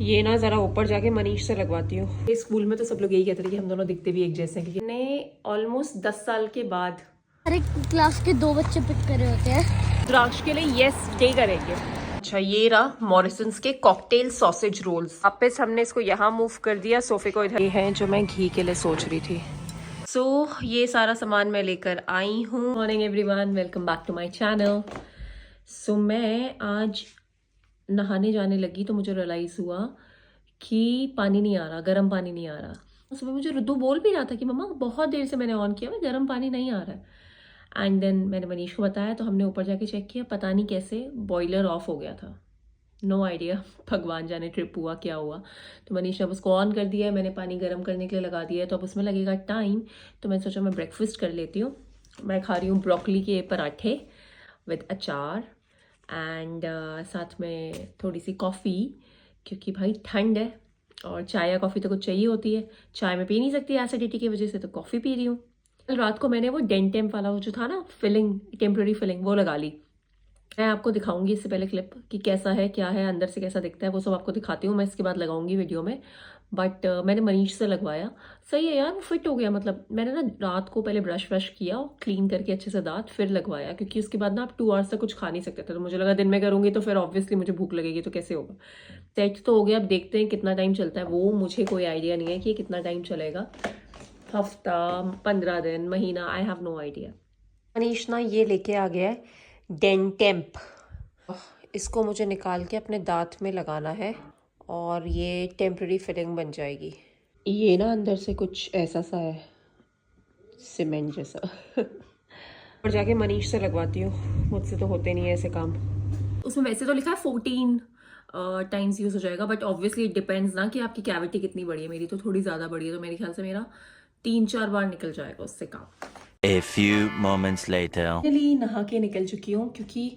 ये ना ज़रा ऊपर जाके मनीष से लगवाती हूँ। इस स्कूल में तो सब लोग यही कहते थे कि हम दोनों दिखते भी एक जैसे हैं, क्योंकि मैंने ऑलमोस्ट 10 साल के बाद हर एक क्लास के 2 बच्चे पिक करे होते हैं। रुद्राक्ष के लिए यस डे करेंगे। अच्छा, ये रहा मॉरिसन्स के कॉकटेल सॉसेज रोल्स। वापस हमने इसको यहाँ मूव कर दिया, सोफे को इधर। ये है जो मैं घी के लिए सोच रही थी। ये सारा सामान मैं लेकर आई हूँ। Morning everyone, welcome back to my channel. मैं आज नहाने जाने लगी तो मुझे रियलाइज़ हुआ कि पानी नहीं आ रहा, गर्म पानी नहीं आ रहा। सुबह मुझे रुद्दू बोल भी रहा था कि मम्मा बहुत देर से मैंने ऑन किया हुआ, गर्म पानी नहीं आ रहा है। एंड देन मैंने मनीष को बताया तो हमने ऊपर जाके चेक किया, पता नहीं कैसे बॉयलर ऑफ हो गया था। नो आइडिया, भगवान जाने ट्रिप हुआ क्या हुआ। तो मनीष ने अब उसको ऑन कर दिया है, मैंने पानी गर्म करने के लिए लगा दिया है, तो अब उसमें लगेगा टाइम। तो मैंने सोचा मैं ब्रेकफास्ट कर लेती हूँ। मैं खा रही हूँ ब्रोकली के पराठे विद अचार एंड साथ में थोड़ी सी कॉफ़ी, क्योंकि भाई ठंड है और चाय या कॉफ़ी तो कुछ चाहिए होती है। चाय में पी नहीं सकती एसिडिटी की वजह से, तो कॉफ़ी पी रही हूँ। कल रात को मैंने वो डेंटेम्प वाला वो जो था ना फिलिंग, टेम्प्रेरी फिलिंग, वो लगा ली। मैं आपको दिखाऊंगी इससे पहले क्लिप कि कैसा है, क्या है अंदर से, कैसा दिखता है, वो सब आपको दिखाती हूँ मैं, इसके बाद लगाऊंगी वीडियो में। बट मैंने मनीष से लगवाया, सही है यार, वो फिट हो गया। मतलब मैंने ना रात को पहले ब्रश व्रश किया, क्लीन करके अच्छे से दांत, फिर लगवाया, क्योंकि उसके बाद ना आप 2 आवर्स तक कुछ खा नहीं सकते थे। तो मुझे लगा दिन में करूंगी तो फिर ऑब्वियसली मुझे भूख लगेगी, तो कैसे होगा। सेट तो हो गया, अब देखते हैं कितना टाइम चलता है। वो मुझे कोई आइडिया नहीं है कि कितना टाइम चलेगा, हफ्ता, 15 दिन, महीना, I have no idea. Manish ना ये लेके आ गया है डेंटेम्प। इसको मुझे निकाल के अपने दांत में लगाना है और ये टेम्पररी फिलिंग बन जाएगी। ये ना अंदर से कुछ ऐसा सा है, सीमेंट जैसा। और जाके मनीष से लगवाती हूँ, मुझसे तो होते नहीं है ऐसे काम। उसमें वैसे तो लिखा है 14 टाइम्स यूज हो जाएगा, बट ऑब्वियसली इट डिपेंड्स ना कि आपकी कैविटी कितनी बड़ी है। मेरी तो थोड़ी ज़्यादा बड़ी है, तो मेरे ख्याल से मेरा 3-4 बार निकल जाएगा उससे काम। A few moments later. Finally नहा के निकल चुकी हूँ, क्योंकि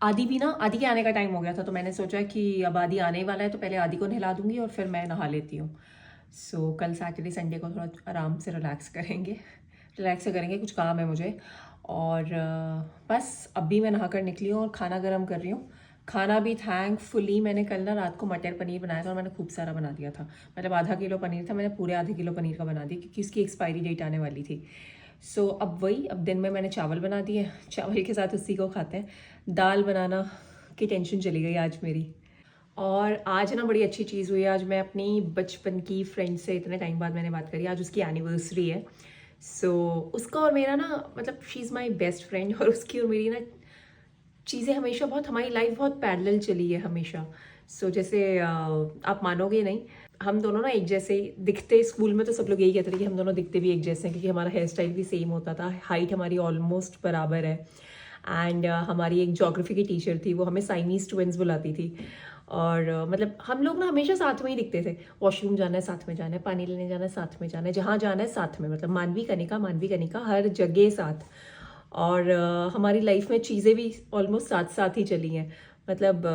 आदि भी ना, आदि के आने का टाइम हो गया था, तो मैंने सोचा कि अब आदि आने ही वाला है तो पहले आदि को नहला दूंगी और फिर मैं नहा लेती हूँ। कल सैटरडे संडे को थोड़ा आराम से रिलैक्स करेंगे, कुछ काम है मुझे। और बस अभी मैं नहा कर निकली हूँ और खाना गर्म कर रही हूँ। खाना भी थैंकफुली मैंने कल ना रात को मटर पनीर बनाया था और मैंने खूब सारा बना दिया था। मतलब आधा किलो पनीर था, मैंने पूरे आधे किलो पनीर का बना दिया, क्योंकि उसकी एक्सपायरी डेट आने वाली थी। अब दिन में मैंने चावल बना दिए, चावल के साथ उसी को खाते हैं। दाल बनाना की टेंशन चली गई आज मेरी। और आज ना बड़ी अच्छी चीज़ हुई। आज मैं अपनी बचपन की फ्रेंड से इतने टाइम बाद मैंने बात करी, आज उसकी एनिवर्सरी है। उसका और मेरा ना, मतलब she is my best friend, और उसकी और मेरी ना चीज़ें हमेशा बहुत, हमारी लाइफ बहुत पैरेलल चली है हमेशा। जैसे आप मानोगे नहीं, हम दोनों ना एक जैसे दिखते, स्कूल में तो सब लोग यही कहते थे कि हम दोनों दिखते भी एक जैसे हैं, क्योंकि हमारा हेयर स्टाइल भी सेम होता था, हाइट हमारी ऑलमोस्ट बराबर है। एंड हमारी एक ज्योग्राफी की टीचर थी, वो हमें साइनीज ट्विंस बुलाती थी। और मतलब हम लोग ना हमेशा साथ में ही दिखते थे। वॉशरूम जाना है साथ में जाना है, पानी लेने जाना है साथ में जाना है, जहाँ जाना है साथ में, मतलब मानवी कनिका हर जगह साथ। और हमारी लाइफ में चीज़ें भी ऑलमोस्ट साथ साथ ही चली हैं। मतलब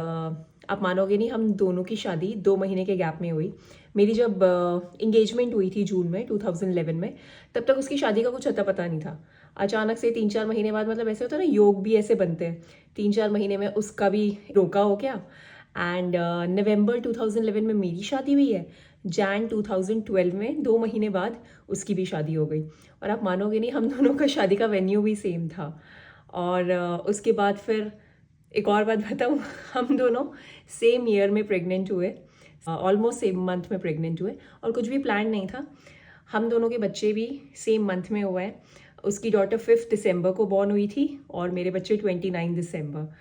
आप मानोगे नहीं, हम दोनों की शादी 2 महीने के गैप में हुई। मेरी जब इंगेजमेंट हुई थी जून में 2011 में, तब तक उसकी शादी का कुछ अता पता नहीं था। अचानक से 3-4 महीने बाद, मतलब ऐसे होता है ना, योग भी ऐसे बनते हैं, 3-4 महीने में उसका भी रोका हो गया। एंड नवंबर 2011 में मेरी शादी हुई है, जैन 2012 में 2 महीने बाद उसकी भी शादी हो गई। और आप मानोगे नहीं, हम दोनों का शादी का वेन्यू भी सेम था। और उसके बाद फिर एक और बात बताऊँ, हम दोनों सेम ईयर में प्रेग्नेंट हुए, ऑलमोस्ट सेम मंथ में प्रेग्नेंट हुए, और कुछ भी प्लान नहीं था। हम दोनों के बच्चे भी सेम मंथ में हुए हैं। उसकी डॉटर 5 दिसंबर को बॉर्न हुई थी और मेरे बच्चे 29 दिसंबर।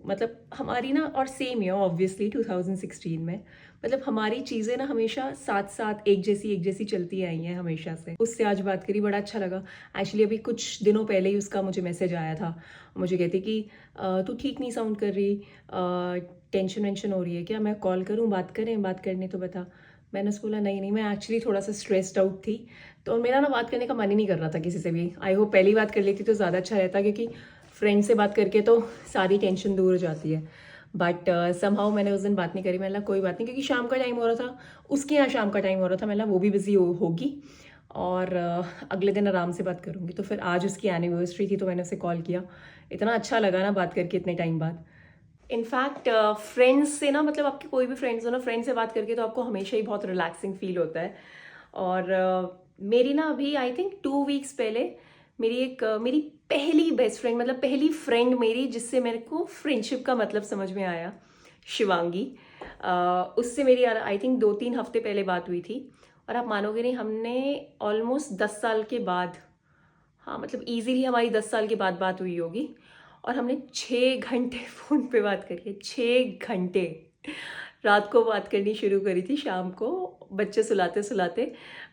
मतलब हमारी ना, और सेम ईयर ऑब्वियसली 2016 में, मतलब हमारी चीज़ें ना हमेशा साथ साथ एक जैसी चलती आई हैं हमेशा से। उससे आज बात करी, बड़ा अच्छा लगा। एक्चुअली अभी कुछ दिनों पहले ही उसका मुझे मैसेज आया था, मुझे कहती कि तू ठीक नहीं साउंड कर रही, टेंशन वेंशन हो रही है क्या, मैं कॉल करूँ, बात करनी तो बता। मैंने उसको बोला नहीं, मैं एक्चुअली थोड़ा सा स्ट्रेस्ड आउट थी, तो मेरा ना बात करने का मन ही नहीं कर रहा था किसी से भी। आई होप पहली बात कर लेती तो ज़्यादा अच्छा रहता, क्योंकि फ्रेंड से बात करके तो सारी टेंशन दूर हो जाती है। बट समहाउ मैंने उस दिन बात नहीं करी। मैंने कोई बात नहीं, क्योंकि शाम का टाइम हो रहा था, उसके यहाँ शाम का टाइम हो रहा था, मैंने वो भी बिजी होगी, और अगले दिन आराम से बात करूँगी। तो फिर आज उसकी एनिवर्सरी थी, तो मैंने उसे कॉल किया। इतना अच्छा लगा ना बात करके इतने टाइम बाद। इनफैक्ट फ्रेंड्स से ना, मतलब आपके कोई भी फ्रेंड्स हो ना, फ्रेंड से बात करके तो आपको हमेशा ही बहुत रिलैक्सिंग फील होता है। और मेरी ना अभी आई थिंक 2 वीक्स पहले मेरी पहली बेस्ट फ्रेंड, मतलब पहली फ्रेंड मेरी जिससे मेरे को फ्रेंडशिप का मतलब समझ में आया, शिवांगी। उससे मेरी आई थिंक 2-3 हफ्ते पहले बात हुई थी। और आप मानोगे नहीं, हमने ऑलमोस्ट 10 साल के बाद, हाँ मतलब इजीली हमारी 10 साल के बाद बात हुई होगी। और हमने 6 घंटे फ़ोन पे बात करी है, 6 घंटे। रात को बात करनी शुरू करी थी, शाम को बच्चे सुलाते सुलाते।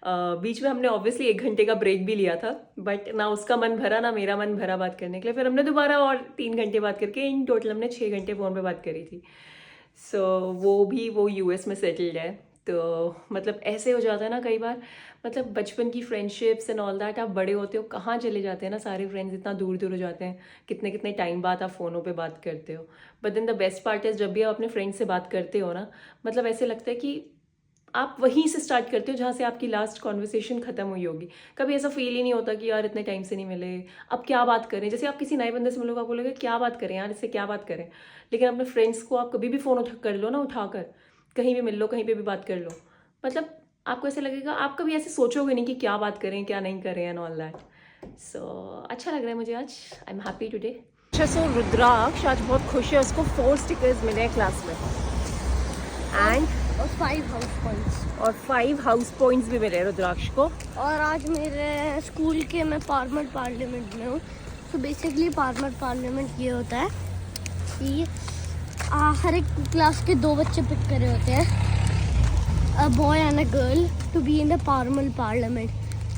बीच में हमने ऑब्वियसली 1 घंटे का ब्रेक भी लिया था, बट ना उसका मन भरा ना मेरा मन भरा बात करने के लिए। फिर हमने दोबारा और 3 घंटे बात करके इन टोटल हमने 6 घंटे फ़ोन पे बात करी थी। सो वो यूएस में सेटल्ड है। तो मतलब ऐसे हो जाता है ना कई बार, मतलब बचपन की फ्रेंडशिप्स एंड ऑल दैट, आप बड़े होते हो कहाँ चले जाते हैं ना, सारे फ्रेंड्स इतना दूर दूर हो जाते हैं, कितने कितने टाइम बाद आप फ़ोनों पे बात करते हो। But then the best part is, जब भी आप अपने फ्रेंड से बात करते हो ना, मतलब ऐसे लगता है कि आप वहीं से स्टार्ट करते हो जहाँ से आपकी लास्ट कॉन्वर्सेशन ख़त्म हुई होगी। कभी ऐसा फील ही नहीं होता कि यार इतने टाइम से नहीं मिले, अब क्या बात करें। जैसे आप किसी नए बंदे से मिलोगे, आप बोलोगे क्या बात करें यार, इससे क्या बात करें। लेकिन अपने फ्रेंड्स को आप कभी भी फ़ोन कर लो ना, उठाकर कहीं भी मिल लो, कहीं पे भी बात कर लो, मतलब आपको ऐसे लगेगा, आप कभी ऐसे सोचोगे नहीं कि क्या बात करें क्या नहीं करें एंड ऑल दैट। सो अच्छा लग रहा है मुझे आज, आई एम हैप्पी टुडे। अच्छा, सो रुद्राक्ष आज बहुत खुश है, उसको 4 स्टिकर्स मिले हैं क्लास में एंड और 5 हाउस पॉइंट्स। और 5 हाउस पॉइंट्स भी मिले रुद्राक्ष को। और आज मेरे स्कूल के, मैं फार्मर पार्लियामेंट में हूँ। तो बेसिकली फार्मर पार्लियामेंट ये होता है कि हर एक क्लास के 2 बच्चे पिक करे होते हैं, a boy and a girl, to be in the farmer parliament.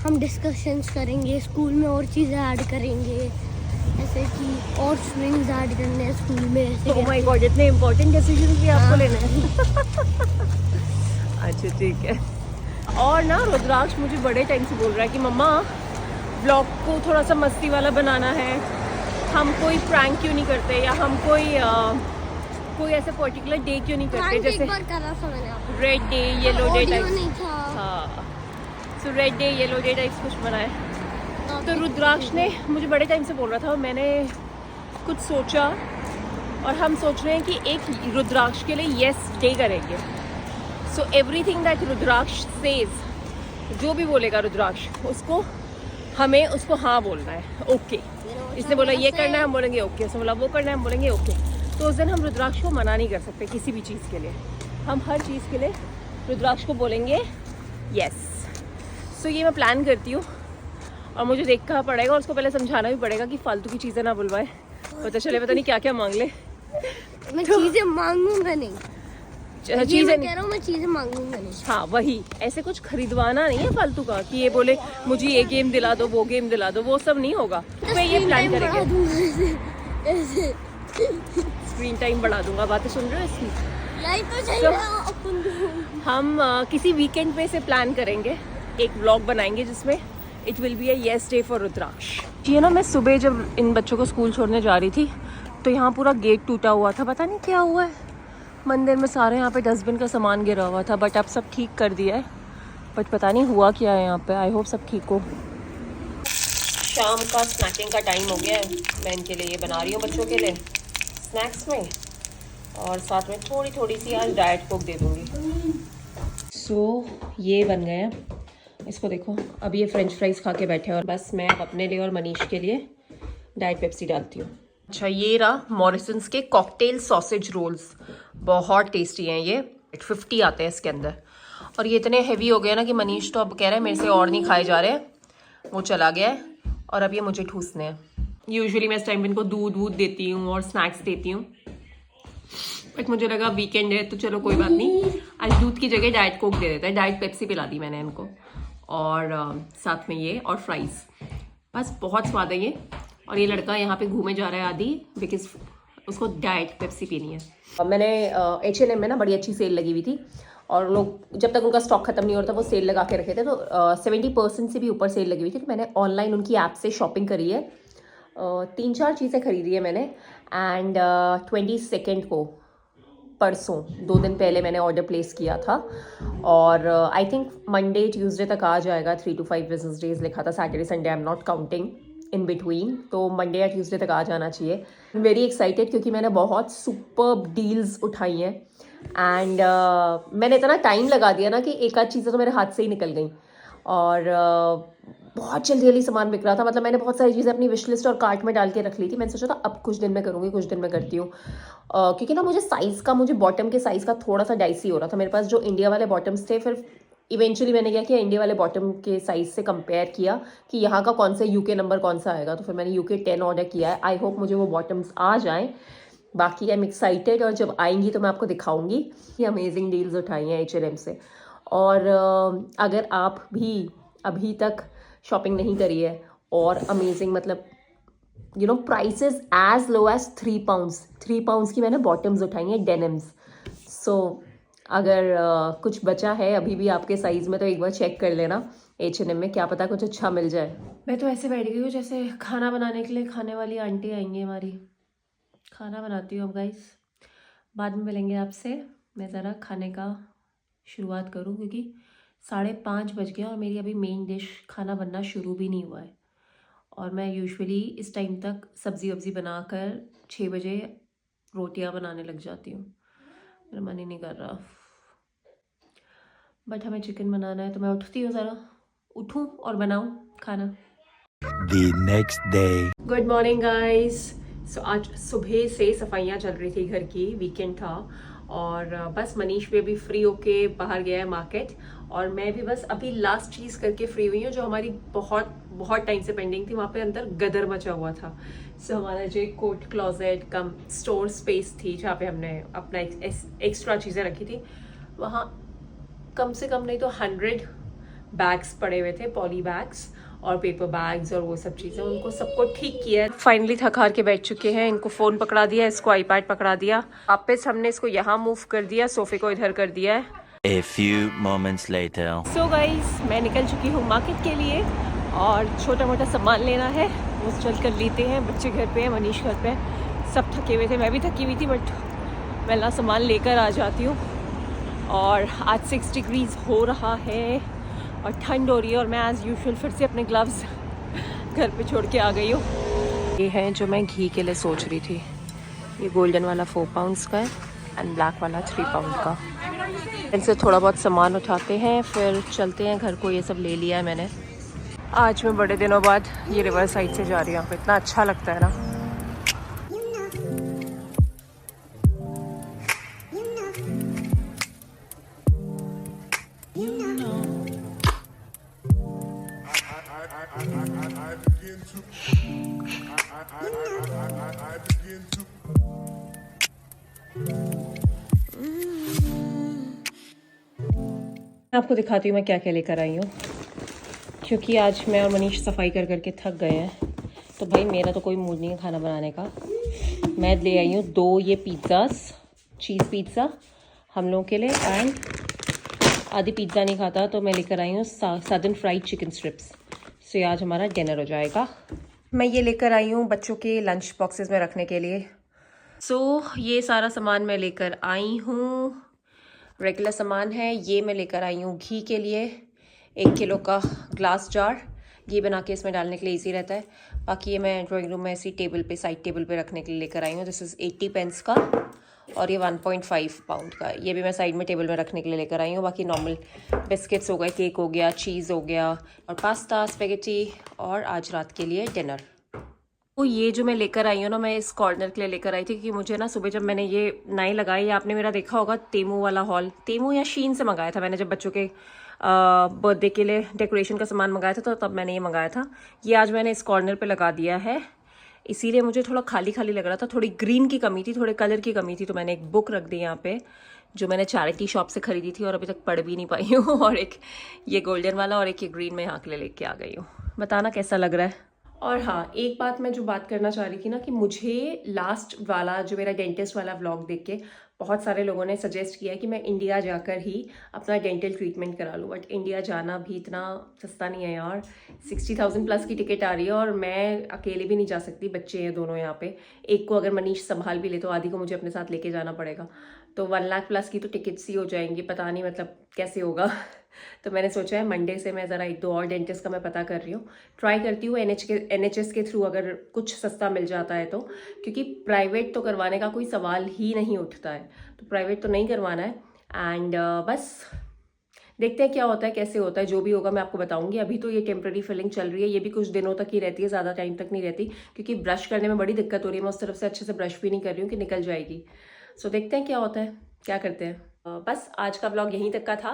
हम डिस्कशंस करेंगे, स्कूल में और चीज़ें ऐड करेंगे, ऐसे कि और स्विंग्स ऐड करने हैं स्कूल में, ऐसे ओह माय गॉड, इतने इंपॉर्टेंट डिसीजन भी आपको लेने हैं। अच्छा ठीक है। और ना रुद्राक्ष मुझे बड़े टाइम से बोल रहा है कि मम्मा ब्लॉग को थोड़ा सा मस्ती वाला बनाना है, हम कोई प्रैंक क्यों नहीं करते, या हम कोई ऐसे पर्टिकुलर डे क्यों नहीं करते, Prank एक जैसे बार करा था मैंने आपको। Red day, yellow day audio type. नहीं था। हाँ, so red day yellow day types कुछ बनाए। तो रुद्राक्ष ने मुझे बड़े टाइम से बोल रहा था, मैंने कुछ सोचा और हम सोच रहे हैं कि एक रुद्राक्ष के लिए येस डे करेंगे। So everything that Rudraksh says, जो भी बोलेगा रुद्राक्ष, हमें उसको हाँ बोलना है, ओके। इसने बोला ये करना है, हम बोलेंगे ओके। इसने बोला वो करना है, हम बोलेंगे ओके। तो उस दिन हम रुद्राक्ष को मना नहीं कर सकते किसी भी चीज़ के लिए, हम हर चीज़ के लिए रुद्राक्ष को बोलेंगे यस। सो ये मैं प्लान करती हूँ और मुझे देखना पड़ेगा और उसको पहले समझाना भी पड़ेगा कि फालतू की चीज़ें ना बुलवाए, पता चले पता नहीं क्या क्या मांग ले। मैं चीज़ें मांगूंगा नहीं, चीज़ें कह रहा हूँ, मैं चीज़ें मांगूंगा नहीं। हाँ वही, ऐसे कुछ खरीदवाना नहीं है फालतू का कि ये बोले मुझे ये गेम दिला दो, वो गेम दिला दो, वो सब नहीं होगा। तो ये प्लान करेंगे, स्क्रीन टाइम बढ़ा दूंगा। बातें सुन रहे हो इसकी? हम किसी वीकेंड पे से प्लान करेंगे, एक व्लॉग बनाएंगे जिसमें it will be a yes day for Rudraksh. ये ना, मैं सुबह जब इन बच्चों को स्कूल छोड़ने जा रही थी तो यहाँ पूरा गेट टूटा हुआ था, पता नहीं क्या हुआ है। मंदिर में सारे यहाँ पे डस्टबिन का सामान गिरा हुआ था, बट अब सब ठीक कर दिया है, बट पता नहीं हुआ क्या है यहाँ पे। आई होप सब ठीक हो। शाम का स्नैकिंग का टाइम हो गया है, मैं इनके लिए ये बना रही हूँ बच्चों के लिए स्नैक्स में, और साथ में थोड़ी थोड़ी सी आज डाइट कोक दे दूँगी। सो ये बन गए हैं, इसको देखो। अब ये फ्रेंच फ्राइज खा के बैठे हैं और बस मैं अपने लिए और मनीष के लिए डाइट पेप्सी डालती हूँ। अच्छा, ये रहा मॉरिसन्स के कॉकटेल सॉसेज रोल्स, बहुत टेस्टी हैं ये। 50 आते हैं इसके अंदर, और ये इतने हैवी हो गए ना कि मनीष तो अब कह रहा है मेरे से और नहीं खाए जा रहे, वो चला गया है और अब ये मुझे ठूसने हैं। यूजुअली मैं इस टाइम इनको दूध देती हूँ और स्नैक्स देती हूँ, बट मुझे लगा वीकेंड है तो चलो कोई बात नहीं, आज दूध की जगह डाइट कोक दे देता है। डाइट पेप्सी पिला दी मैंने इनको, और साथ में ये और फ्राइज़, बस बहुत स्वाद है ये। और ये लड़का यहाँ पे घूमे जा रहा है आदि, बिकॉज उसको डाइट पेप्सी पीनी है। मैंने H&M में ना बड़ी अच्छी सेल लगी हुई थी, और लोग जब तक उनका स्टॉक खत्म नहीं होता वो सेल लगा के रखे थे, तो 70% से भी ऊपर सेल लगी हुई थी। तो मैंने ऑनलाइन उनकी ऐप से शॉपिंग करी है, 3-4 चीज़ें खरीदी है मैंने। एंड 22 को, परसों 2 दिन पहले मैंने ऑर्डर प्लेस किया था, और आई थिंक मंडे ट्यूसडे तक आ जाएगा। 3 to 5 बिजनेस डेज लिखा था, Saturday Sunday I am not counting in between, तो मंडे या ट्यूसडे तक आ जाना चाहिए। वेरी एक्साइटेड क्योंकि मैंने बहुत सुपर्ब डील्स उठाई हैं एंड मैंने इतना टाइम लगा दिया ना कि एक आध चीज़ें तो मेरे हाथ से ही निकल गई और बहुत जल्दी जल्दी सामान बिक रहा था। मतलब मैंने बहुत सारी चीज़ें अपनी विश लिस्ट और कार्ट में डाल के रख ली थी। मैंने सोचा था अब कुछ दिन में करूँगी, कुछ दिन में करती हूँ, क्योंकि ना मुझे बॉटम के साइज़ का थोड़ा सा डाइसी हो रहा था। मेरे पास जो इंडिया वाले बॉटम्स थे, फिर इवेंचुअली मैंने क्या किया, इंडिया वाले बॉटम के साइज़ से कंपेयर किया कि यहाँ का कौन सा यूके नंबर कौन सा आएगा, तो फिर मैंने यूके 10 ऑर्डर किया है। आई होप मुझे वो बॉटम्स आ जाएँ। बाकी आई एम एक्साइटेड और जब आएंगी तो मैं आपको दिखाऊंगी कि अमेजिंग डील्स उठाई हैं H&M से। और अगर आप भी अभी तक शॉपिंग नहीं करी है और अमेजिंग मतलब prices as low as 3 pounds की मैंने बॉटम्स उठाई हैं, डेनिम्स। सो अगर कुछ बचा है अभी भी आपके साइज़ में तो एक बार चेक कर लेना H&M में, क्या पता कुछ अच्छा मिल जाए। मैं तो ऐसे बैठ गई हूँ जैसे खाना बनाने के लिए खाने वाली आंटी आएंगी हमारी। खाना बनाती हूँ अब गाइस, बाद में मिलेंगे आपसे। मैं ज़रा खाने का शुरुआत करूँ क्योंकि 5:30 बज गए और मेरी अभी मेन डिश खाना बनना शुरू भी नहीं हुआ है। और मैं यूजुअली इस टाइम तक सब्ज़ी वब्ज़ी बनाकर 6 बजे रोटियां बनाने लग जाती हूँ। मेरा मन ही नहीं कर रहा, बट हमें चिकन बनाना है तो मैं उठती हूँ, ज़रा उठूँ और बनाऊँ खाना। The next day. Good morning guys. So आज सुबह से सफाइयाँ चल रही थी घर की, वीकेंड था और बस मनीष भी अभी फ्री होके बाहर गया है मार्केट और मैं भी बस अभी लास्ट चीज़ करके फ्री हुई हूँ जो हमारी बहुत बहुत टाइम से पेंडिंग थी। वहाँ पे अंदर गदर मचा हुआ था। सो हमारा जो एक कोट क्लोजेट कम स्टोर स्पेस थी जहाँ पे हमने अपना एक्स्ट्रा चीज़ें रखी थी, वहाँ कम से कम नहीं तो 100 बैग्स पड़े हुए थे, पॉली बैग्स और पेपर बैग्स और वो सब चीज़ें। उनको सबको ठीक किया। फाइनली थक हार के बैठ चुके हैं। इनको फ़ोन पकड़ा दिया, इसको आईपैड पकड़ा दिया, वापस हमने इसको यहाँ मूव कर दिया, सोफ़े को इधर कर दिया है। A few moments later. So guys, मैं निकल चुकी हूँ मार्केट के लिए और छोटा मोटा सामान लेना है, वो चल कर लेते हैं। बच्चे घर पे हैं, मनीष घर पे है, सब थके हुए थे, मैं भी थकी हुई थी, बट मैं ना सामान लेकर आ जाती हूँ। और आज 6 डिग्रीज हो रहा है और ठंड हो रही है और मैं एज़ यूजुअल फिर से अपने ग्लव्स घर पे छोड़ के आ गई हूँ। ये है जो मैं घी के लिए सोच रही थी, ये गोल्डन वाला 4 पाउंड्स का है एंड ब्लैक वाला 3 पाउंड का। इनसे थोड़ा बहुत सामान उठाते हैं फिर चलते हैं घर को। ये सब ले लिया है मैंने। आज मैं बड़े दिनों बाद ये रिवर साइड से जा रही हूँ, इतना अच्छा लगता है ना। आपको दिखाती हूँ मैं क्या क्या लेकर आई हूँ, क्योंकि आज मैं और मनीष सफाई कर करके थक गए हैं, तो भाई मेरा तो कोई मूड नहीं है खाना बनाने का। मैं ले आई हूँ 2 ये पिज़्ज़ास, चीज़ पिज़्ज़ा हम लोगों के लिए, एंड आधी पिज़्ज़ा नहीं खाता तो मैं लेकर आई हूँ सदर्न फ्राइड चिकन स्ट्रिप्स। सो ये आज हमारा डिनर हो जाएगा। मैं ये लेकर आई हूँ बच्चों के लंच बॉक्सेस में रखने के लिए। सो ये सारा सामान मैं लेकर आई हूँ, रेगुलर सामान है। ये मैं लेकर आई हूँ घी के लिए, 1 किलो का ग्लास जार, घी बना के इसमें डालने के लिए इजी रहता है। बाकी ये मैं ड्राइंग रूम में ऐसी टेबल पे, साइड टेबल पे रखने के लिए लेकर आई हूँ। दिस इज़ 80 पेंस का और ये 1.5 पाउंड का। ये भी मैं साइड में टेबल में रखने के लिए लेकर आई हूँ। बाकी नॉर्मल बिस्किट्स हो गए, केक हो गया, चीज़ हो गया और पास्ता, स्पेगेटी और आज रात के लिए डिनर। तो ये जो मैं लेकर आई हूँ ना, मैं इस कॉर्नर के लिए लेकर आई थी क्योंकि मुझे ना सुबह जब मैंने ये नए लगाई, आपने मेरा देखा होगा तेमू वाला हॉल, तेमू या शीन से मंगाया था मैंने, जब बच्चों के बर्थडे के लिए डेकोरेशन का सामान मंगाया था तो तब मैंने ये मंगाया था। ये आज मैंने इस कॉर्नर पे लगा दिया है, इसीलिए मुझे थोड़ा खाली खाली लग रहा था, थोड़ी ग्रीन की कमी थी, थोड़े कलर की कमी थी, तो मैंने एक बुक रख दी यहाँ पे जो मैंने चैरिटी शॉप से ख़रीदी थी और अभी तक पढ़ भी नहीं पाई हूँ। और एक ये गोल्डन वाला और एक ये ग्रीन में यहाँ के लिए लेके आ गई हूँ। बताना कैसा लग रहा है। और हाँ, एक बात मैं जो बात करना चाह रही थी ना, कि मुझे लास्ट वाला जो मेरा डेंटिस्ट वाला व्लॉग देख के बहुत सारे लोगों ने सजेस्ट किया कि मैं इंडिया जाकर ही अपना डेंटल ट्रीटमेंट करा लूँ, बट इंडिया जाना भी इतना सस्ता नहीं है यार। 60,000 प्लस की टिकट आ रही है और मैं अकेले भी नहीं जा सकती, बच्चे हैं दोनों यहाँ पे। एक को अगर मनीष संभाल भी ले तो आदि को मुझे अपने साथ लेके जाना पड़ेगा। तो 1 लाख प्लस की तो टिकट्स ही हो जाएंगी, पता नहीं मतलब कैसे होगा। तो मैंने सोचा है मंडे से मैं ज़रा 1-2 और डेंटिस्ट का मैं पता कर रही हूँ, ट्राई करती हूँ NHS के थ्रू अगर कुछ सस्ता मिल जाता है तो, क्योंकि प्राइवेट तो करवाने का कोई सवाल ही नहीं उठता है, तो प्राइवेट तो नहीं करवाना है। एंड बस देखते हैं क्या होता है, कैसे होता है, जो भी होगा मैं आपको बताऊंगी। अभी तो ये टेम्प्रेरी फिलिंग चल रही है, ये भी कुछ दिनों तक ही रहती है, ज़्यादा टाइम तक नहीं रहती, क्योंकि ब्रश करने में बड़ी दिक्कत हो रही है। मैं उस तरफ से अच्छे से ब्रश भी नहीं कर रही हूँ कि निकल जाएगी। सो देखते हैं क्या होता है, क्या करते हैं। बस आज का व्लॉग यहीं तक का था।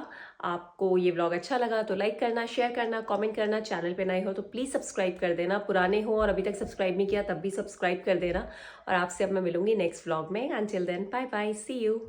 आपको ये व्लॉग अच्छा लगा तो लाइक करना, शेयर करना, कमेंट करना। चैनल पे नए हो तो प्लीज़ सब्सक्राइब कर देना, पुराने हो और अभी तक सब्सक्राइब नहीं किया तब भी सब्सक्राइब कर देना। और आपसे अब मैं मिलूंगी नेक्स्ट व्लॉग में। Until then bye bye, see you.